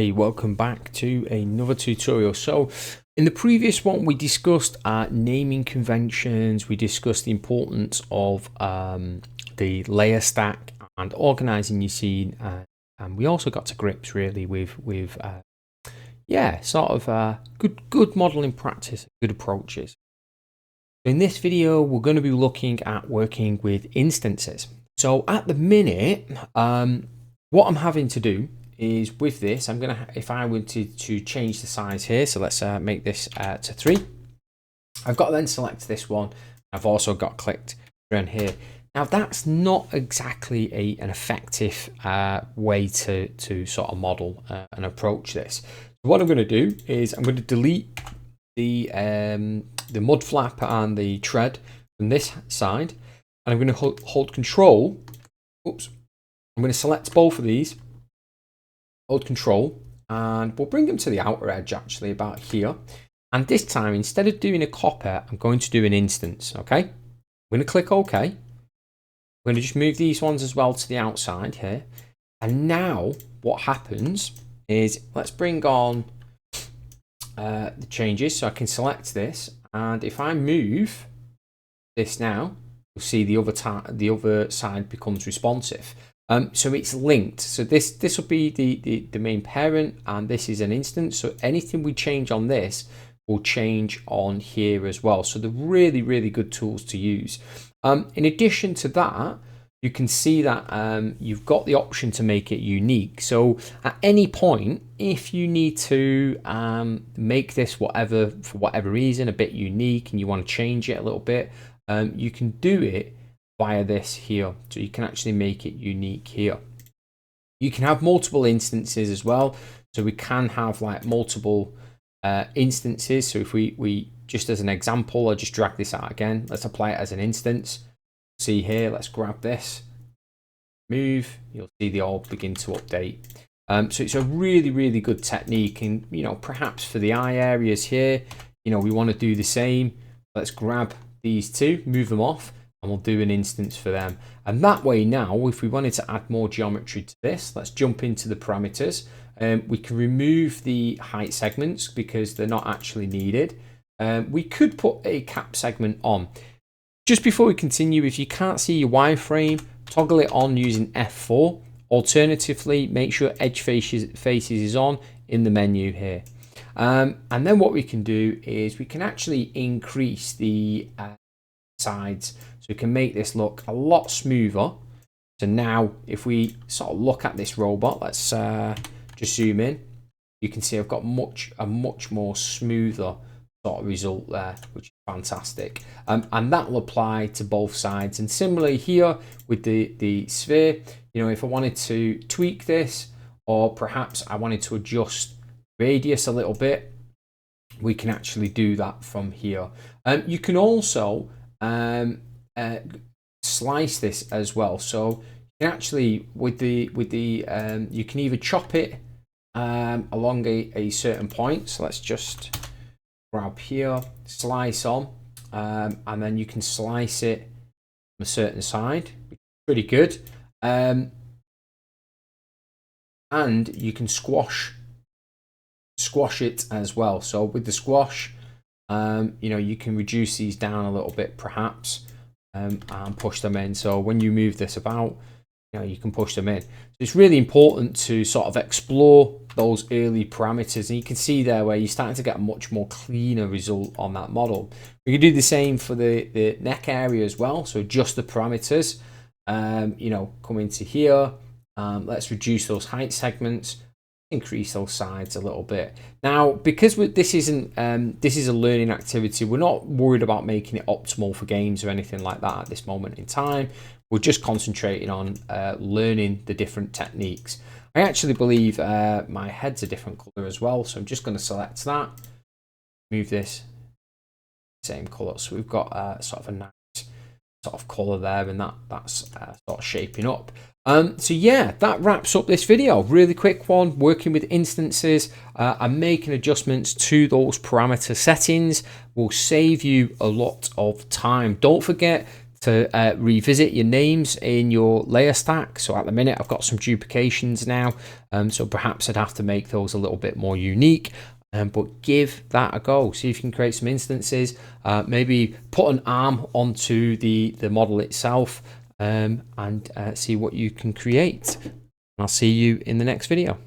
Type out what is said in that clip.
Hey, welcome back to another tutorial. So in the previous one we discussed naming conventions, we discussed the importance of the layer stack and organizing your scene, and we also got to grips really with good modeling practice, good approaches. In this video we're going to be looking at working with instances. So at the minute what I'm having to do is with this, I'm gonna, if I wanted to change the size here, so let's make this to 3. I've got to then select this one. I've also got clicked around here. Now that's not exactly an effective way to sort of model and approach this. So what I'm going to do is I'm going to delete the mud flap and the tread from this side, and I'm going to hold Control. Oops! I'm going to select both of these. Hold Control, and we'll bring them to the outer edge, actually about here. And this time, instead of doing a copy, I'm going to do an instance. Okay, I'm going to click OK. I'm going to just move these ones as well to the outside here. And now what happens is, let's bring on the changes, so I can select this, and if I move this now, you'll see the other side becomes responsive. So it's linked. So this will be the main parent, and this is an instance. So anything we change on this will change on here as well. So they're really, really good tools to use. In addition to that, you can see that you've got the option to make it unique. So at any point, if you need to make this for whatever reason a bit unique, and you want to change it a little bit, you can do it via this here. So you can actually make it unique here. You can have multiple instances as well. So we can have like multiple instances. So if we just as an example, I'll just drag this out again. Let's apply it as an instance. See here, let's grab this, move, you'll see they all begin to update. So it's a really, really good technique. And, you know, perhaps for the eye areas here, you know, we want to do the same. Let's grab these two, move them off, and we'll do an instance for them. And that way now, if we wanted to add more geometry to this, let's jump into the parameters. We can remove the height segments because they're not actually needed. We could put a cap segment on. Just before we continue, if you can't see your wireframe, toggle it on using F4. Alternatively, make sure edge faces is on in the menu here. And then what we can do is we can actually increase the sides, so we can make this look a lot smoother. So now if we sort of look at this robot, let's just zoom in, you can see I've got a much more smoother sort of result there, which is fantastic. And that will apply to both sides. And similarly here with the sphere, you know, if I wanted to tweak this, or perhaps I wanted to adjust radius a little bit, we can actually do that from here. You can also slice this as well. So you can actually you can either chop it along a certain point. So let's just grab here, slice on, and then you can slice it from a certain side. Pretty good. And you can squash it as well. So with the squash, you know, you can reduce these down a little bit perhaps, and push them in. So when you move this about, you know, you can push them in. So it's really important to sort of explore those early parameters, and you can see there where you're starting to get a much more cleaner result on that model. We can do the same for the neck area as well. So adjust the parameters, you know, come into here, let's reduce those height segments, increase those sides a little bit. Now, because this is a learning activity, we're not worried about making it optimal for games or anything like that at this moment in time. We're just concentrating on learning the different techniques. I actually believe my head's a different color as well, so I'm just going to select that, move this same color. So we've got sort of a nice sort of color there, and that's sort of shaping up. So yeah, that wraps up this video. Really quick one, working with instances and making adjustments to those parameter settings will save you a lot of time. Don't forget to revisit your names in your layer stack. So at the minute I've got some duplications now, so perhaps I'd have to make those a little bit more unique. But give that a go. See if you can create some instances. Maybe put an arm onto the model itself, and see what you can create. I'll see you in the next video.